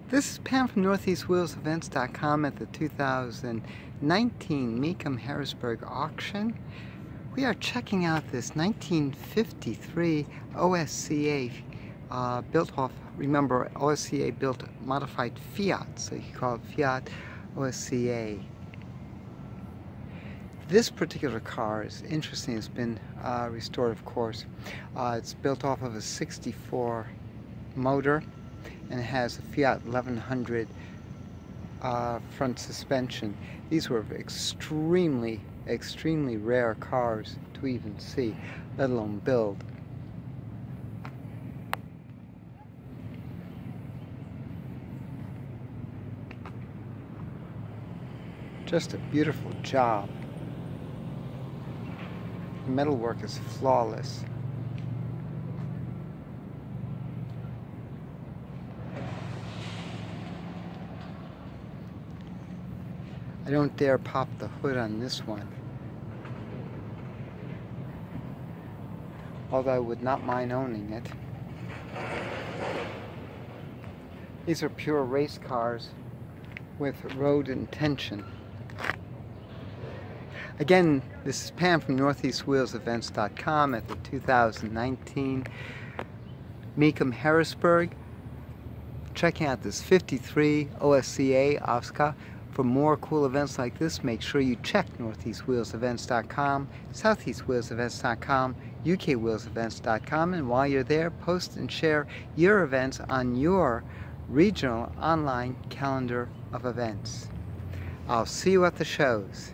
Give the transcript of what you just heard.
This is Pam from NortheastWheelsEvents.com at the 2019 Mecum Harrisburg auction. We are checking out this 1953 O.S.C.A. Built off, remember, O.S.C.A. built modified Fiat, so you call it Fiat O.S.C.A. This particular car is interesting. It's been restored, of course. It's built off of a 64 motor and it has a Fiat 1100 front suspension. These were extremely rare cars to even see, let alone build. Just a beautiful job. The metalwork is flawless. I don't dare pop the hood on this one, although I would not mind owning it. These are pure race cars with road intention. Again, this is Pam from NortheastWheelsEvents.com at the 2019 Mecum Harrisburg, checking out this 53 O.S.C.A. O.S.C.A. For more cool events like this, make sure you check NortheastWheelsEvents.com, SoutheastWheelsEvents.com, UKWheelsEvents.com, and while you're there, post and share your events on your regional online calendar of events. I'll see you at the shows.